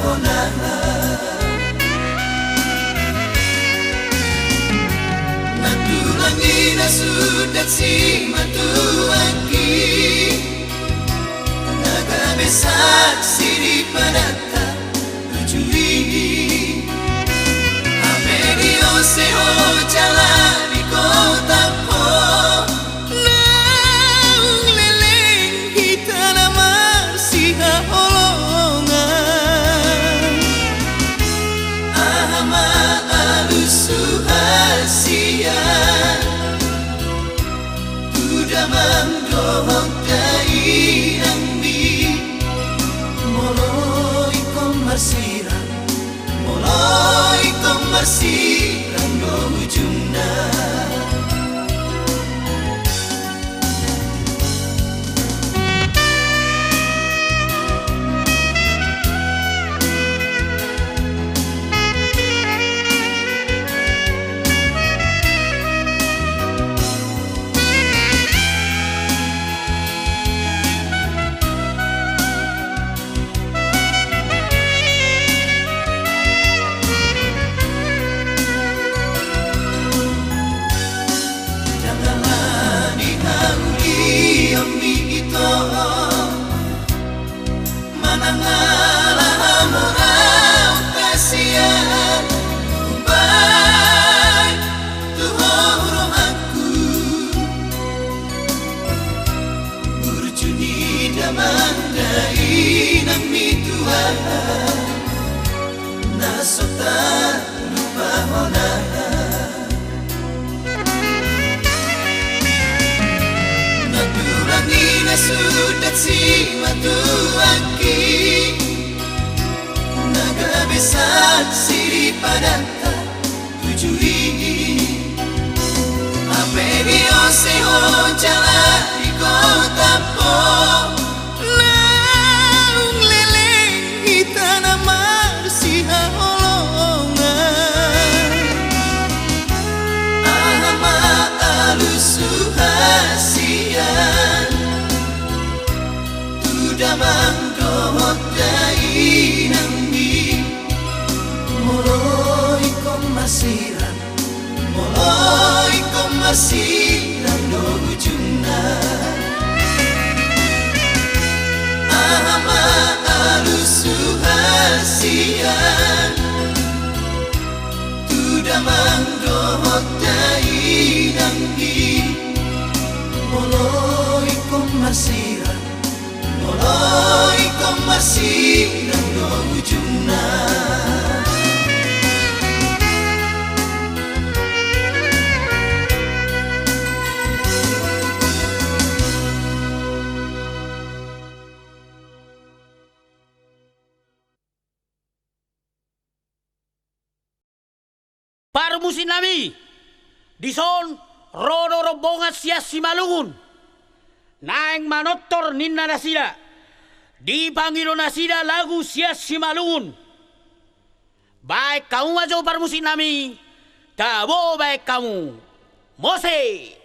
hona natulangi na sudat si matuaki nagabesak siri panata tujui Amerio seho jalani kota po naung leleng kita nama siha holongan ahama alusuhasian tudamang dohok dai angmi moloi komarsiran do ujungna sudat si matuaki nagabesak siri padanta tujui Amerio seho jalani kota po naung leleng kita nama siha holongan ahama alusuhasian damang dohot dai nangmi moloi komasiran do ujungna ahama alusuhasian tudamang dohot dai nangmi moloi komasiran do ujungna Parmusin nami dison rodo rombongan sia simalungun naeng manotor ninna nasida dipanggil nasida lagu sia simalungun baik kamu aja parmusin nami tabo baik kamu Mose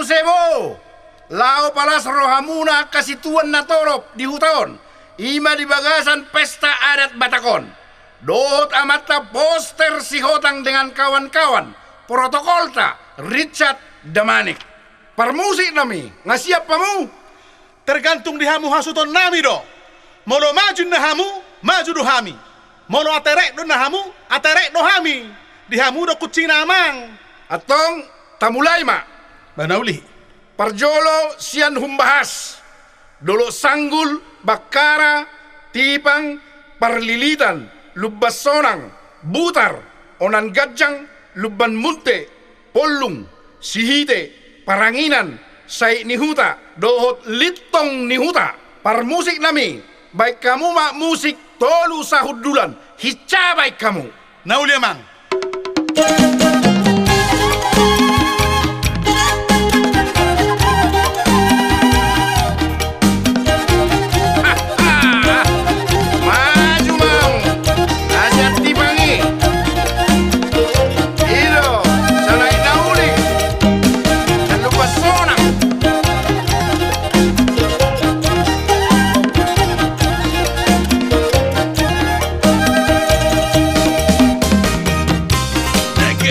sebo. Lao palas rohamuna kasituan na torop di hutawan. Ima di bagasan pesta adat Batakon. Dohot amat na poster si Hotang dengan kawan-kawan. Protokol ta Richard Damanik. Permusik nami, ngasiap pamu? Tergantung di hamu hasuton nami do. Molo maju na hamu, maju do hami. Molo aterek do na hamu, aterek do hami. Di hamu do kucing namang. Atong tamulay ma. Banauli. Parjolo sian humbahas. Dolo sanggul, bakara, tipang, parlilitan, lubas sonang, butar, onan gajang, luban munte, polung, sihite, paranginan, say nihuta, dohot litong nihuta. Parmusik nami, baik kamu mak musik tolu sahudulan, hica baik kamu. Nauli amang. Maju mau, nasihat tipangi. Ilo, salai nauli, dan lupa sonang. Nege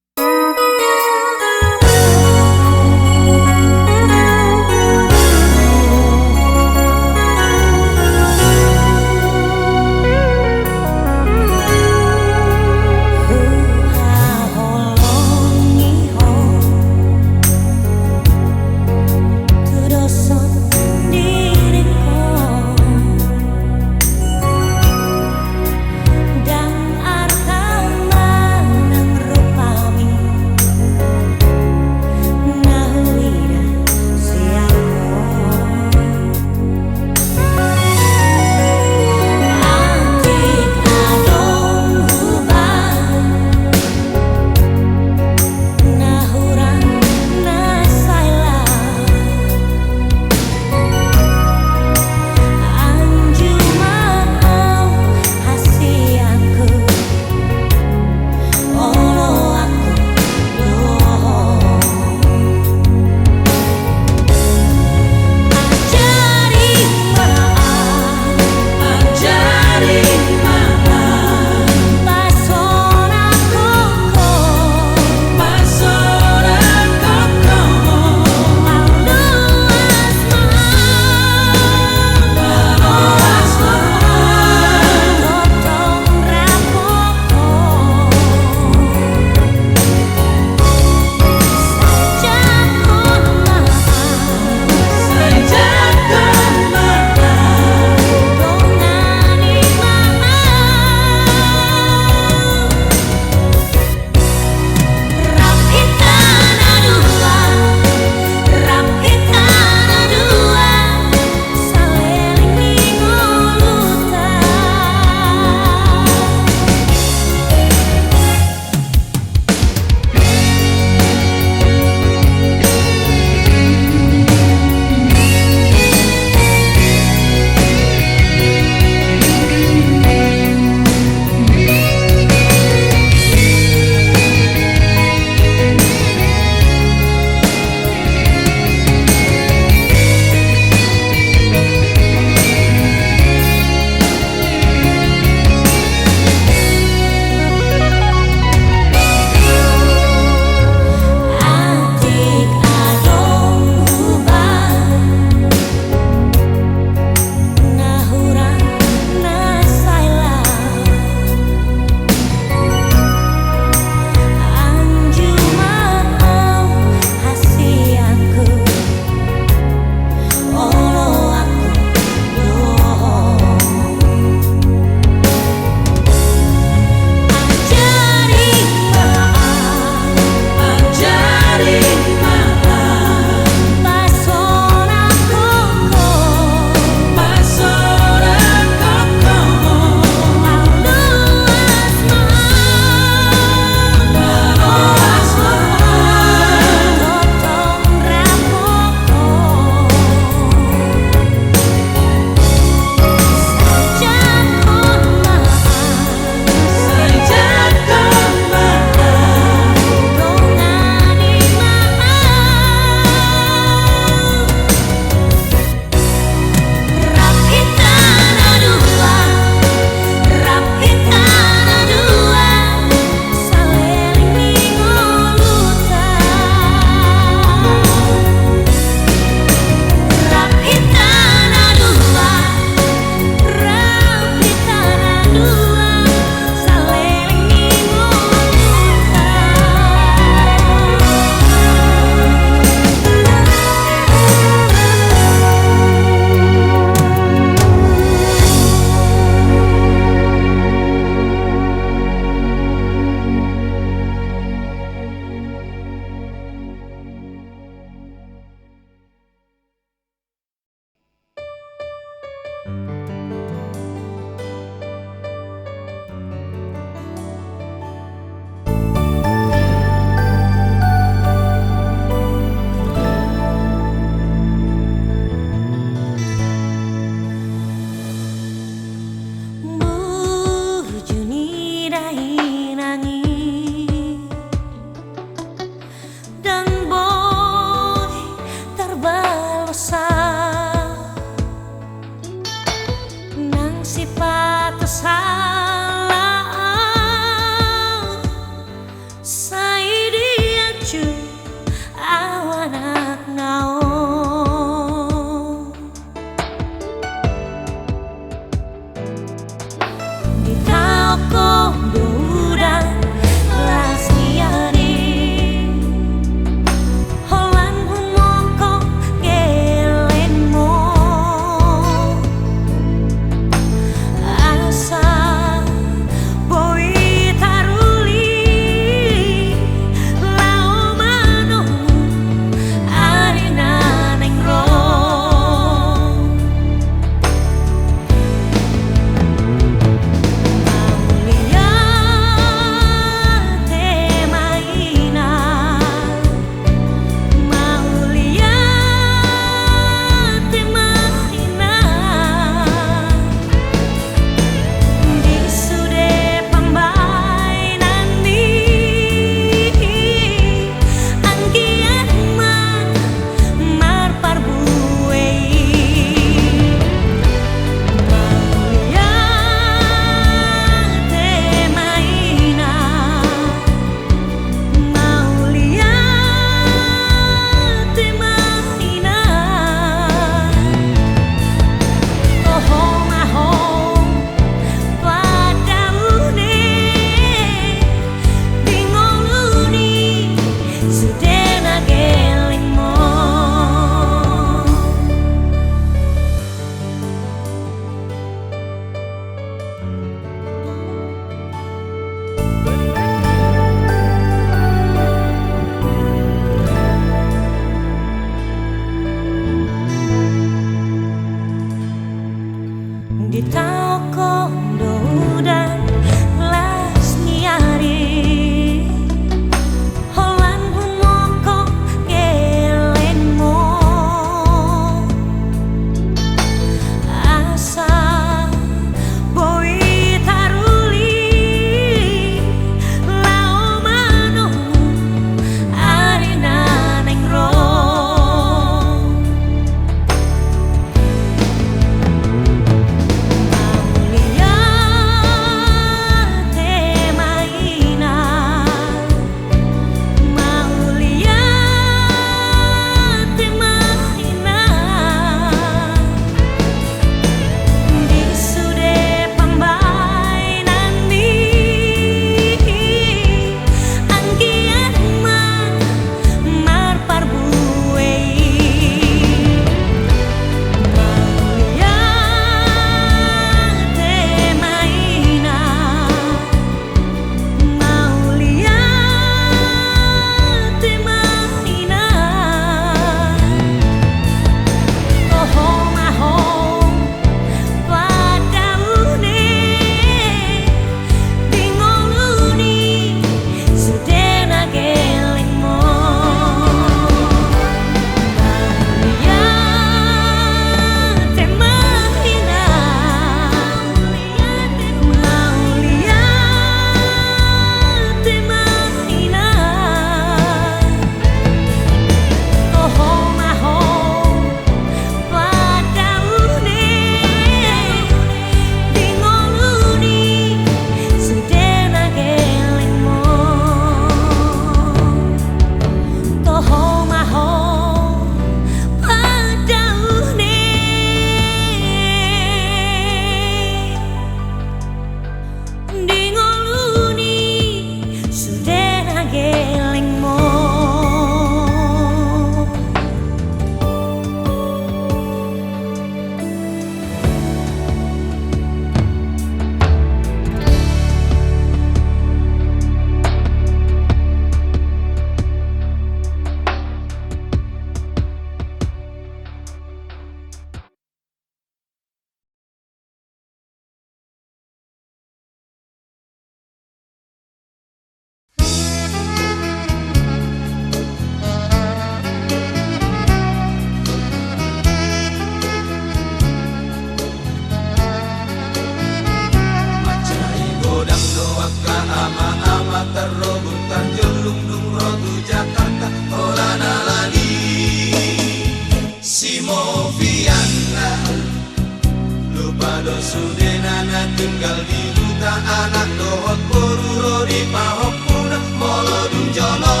tinggal di hutan anak dohot boruro di pahok puna molodung jono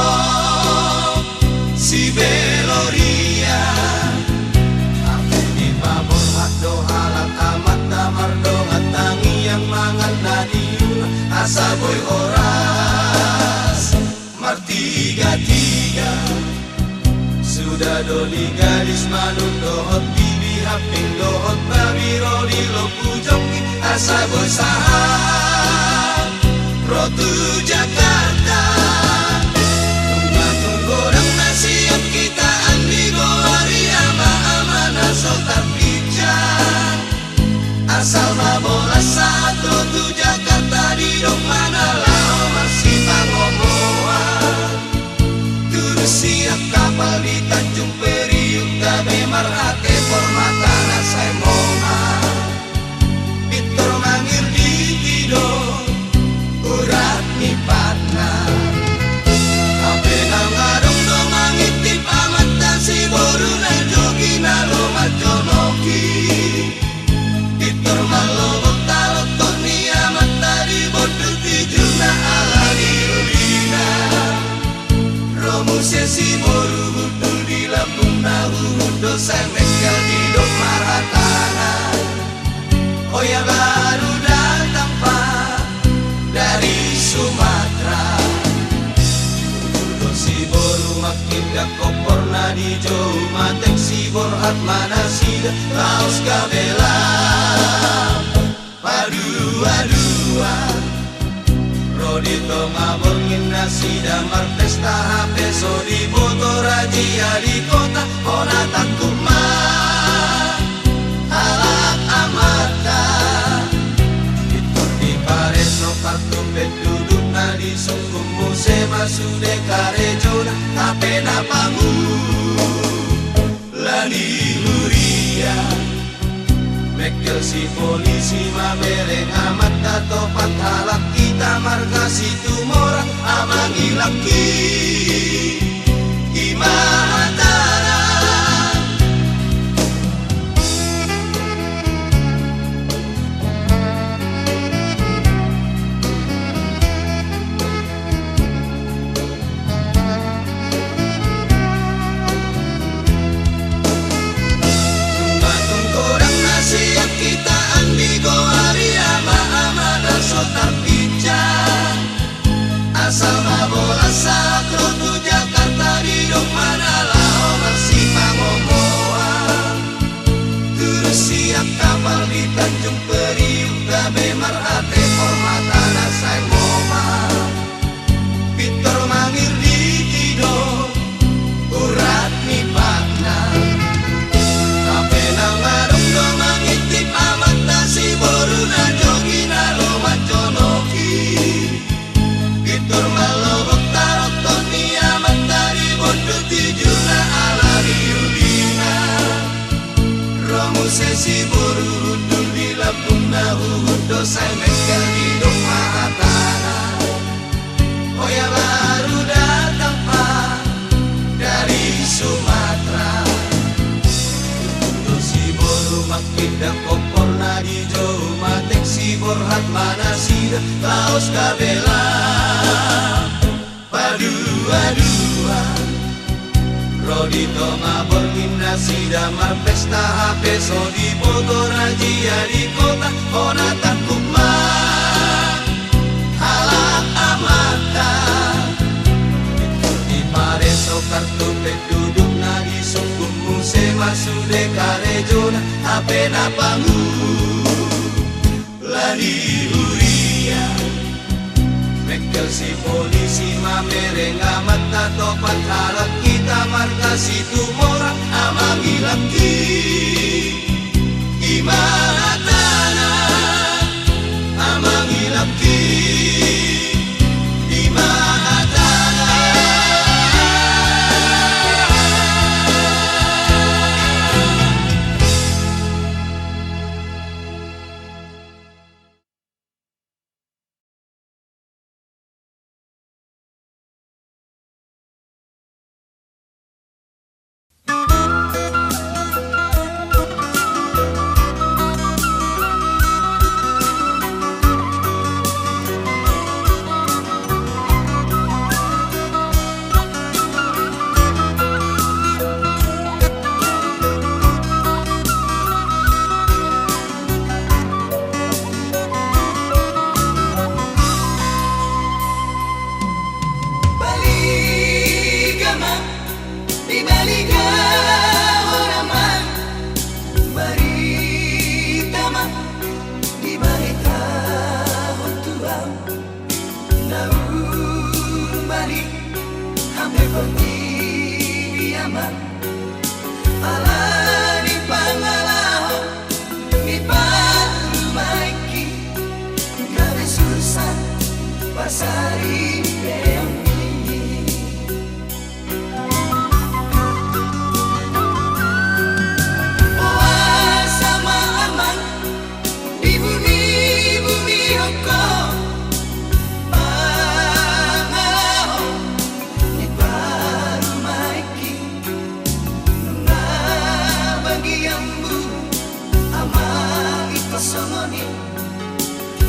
si beloria aku di pabor hado halat amat damar dongat tangi yang mangan nadiun asa boy oras martiga-tiga sudah doli gadis manuk dohot bibi haping dohot babiro di lopu jongki asa boy sahat rotu Jakarta tunggatung goreng nasihat kita andi goari ama-ama nasol terpijan asal mabola saat rotu Jakarta di dong mana lao masih pangomoan turus siap kapal di Tanjung Priuk gabe marhate formatana saya moha pitor mangir di tido urat ni patna ape nangarong do mangitip amat si boru na jogi na loma jonoki pitor malobok talot toni amat tadi bodu tijuna ala diurina romu sesi boru hudul di lambung nahu hudo semekal di dok maratana oh ya baru datang pak dari Sumatera hudo si boru makin gak kopor nadi jauh matek si borhat mana sida laos kabela padua-dua Rodito ngabor ngina sidamar pesta HP so di motor rajia di kota kona takuma alak amata Vitor di pareso kartu duduk na di sungguh musema sude karejona HP na pangu lani huria Mekel si polisi mamereng amat katopat halak kita marga situ morang amangi laki imatara siap kita andi goari ama-ama dan sotar pincang asal mabola saat rotu Jakarta di dok mana lao masih pangomoan terus siap kapal di Tanjung Priuk gabe marhate formatana saya moma Vitor mangir di tido urat ni patna kape nangarong do mangitip amat nasi boru na jogi na loma jonoki Vitor malobok tarot toni amat dari bondo tijuna ala riudina romu sesi boru hudul di lambung nahu hudo saya mekel di dok mahatana oh ya baru datang pak dari Sumatera si boru makin dak kompor nadi jauh matek si borhat mana sida laos kabela padua-dua Rodito ngabor ngina sida mar pesta HP so di motor rajia di kota kona takuma halak amata di pareso kartu duduk nadi sungguh musema sude karejona HP na pangu lani huria Mekel si polisi mamereng amat katopat halak kita marga situ morang amangi laki imatana amangi laki imatana di balik orang Baritama di balik tahun tua daun balik hampir kontiama ala di pangalaho di parumaiki gawe susah pasari beami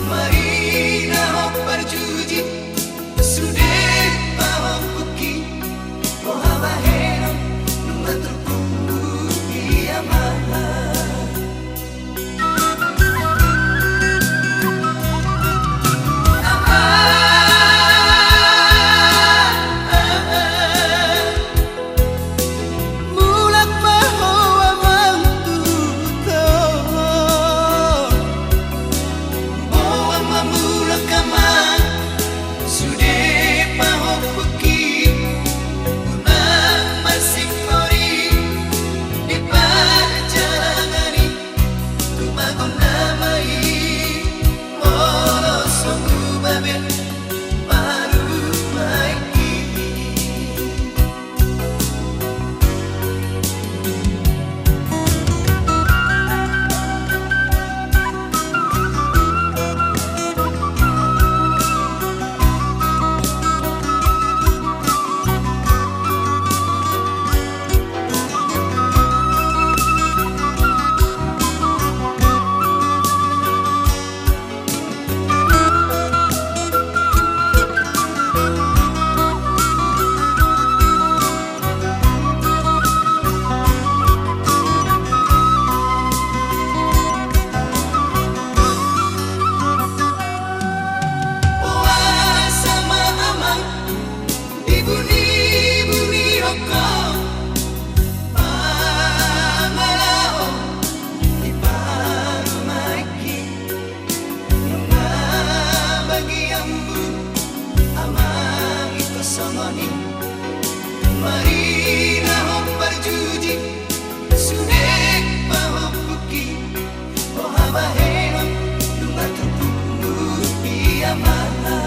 Marina ho perjuji sudah bawa puki mohaba heno numatruku dia mahal mulak mahoa mantuto mulak kama sudah pahok puki unang masih kori di perjalanani tumagon namai molo songu babel baru maiki Buni-buni rokok Pangalaho di parumaiki Nunga bagi ambu Amang ito songoni Marina ho perjuji Sunek paho puki Ohaba heno Nunga tubuh diamana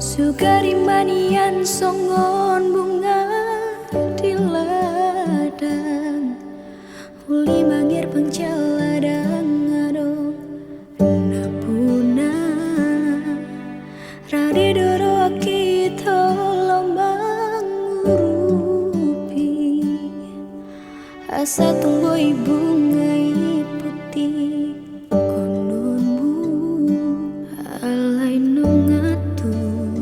Sugari manian songon bunga di ladang Uli mangir pengcaladang ado napuna Rade doro kita lombang ngurupi Asa tunggoi bungai putih kononmu alai nongatun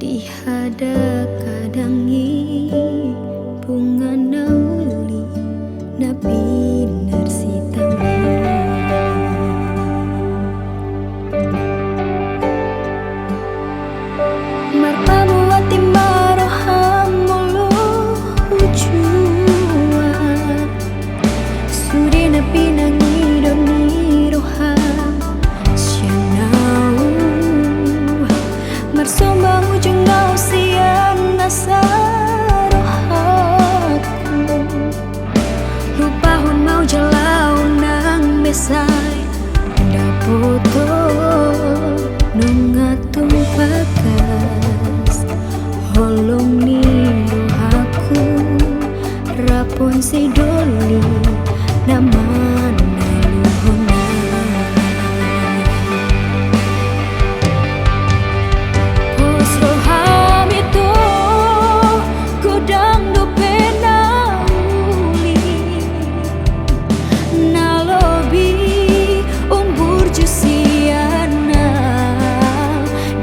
dihada kadangi bunga nauli Nabi Narsitami Marpamu ati marohamulu ujua Suri nabi nangido niroham Sianau Marsombang ujung nau sian nasarohaku Lupahon mau jalau nang besai Dapoto nungatung bagas Holong niyo aku Rapon si doli naman naluhona Pos roham itu Kudang do penauli Nalobi umbur jusiana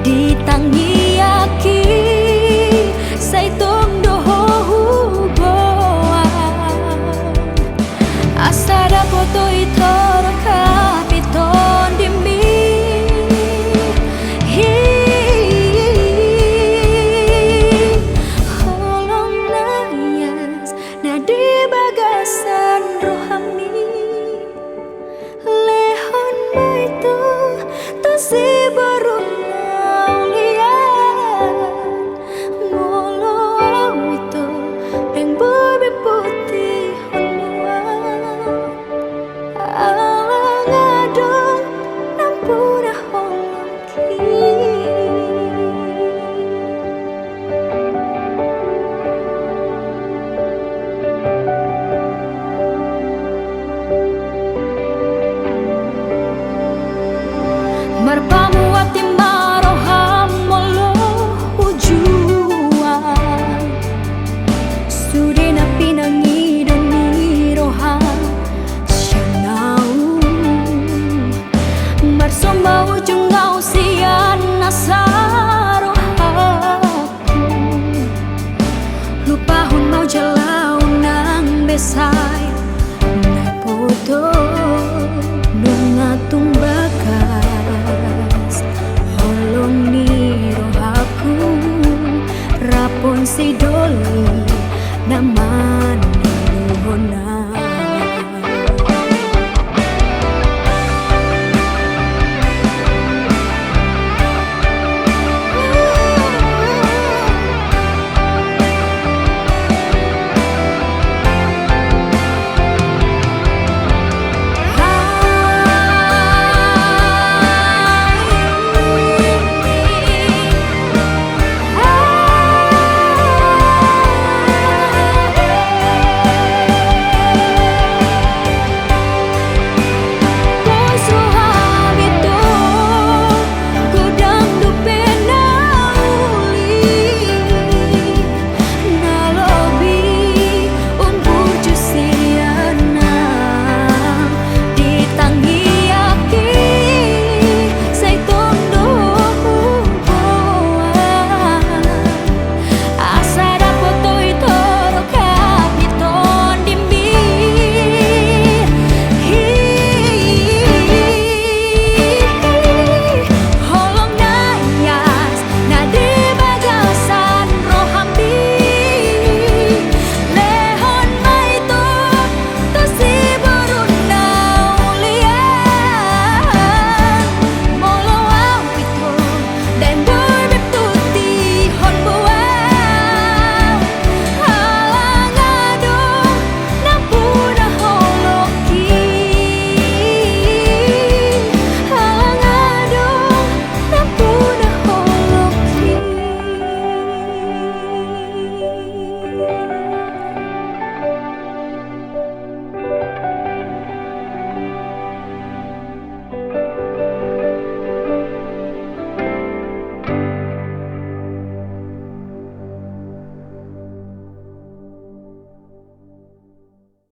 Ditangi aki Saitong doho huboa Asada foto itoro kapiton dimbi Holong nayas nadi bagasan rohami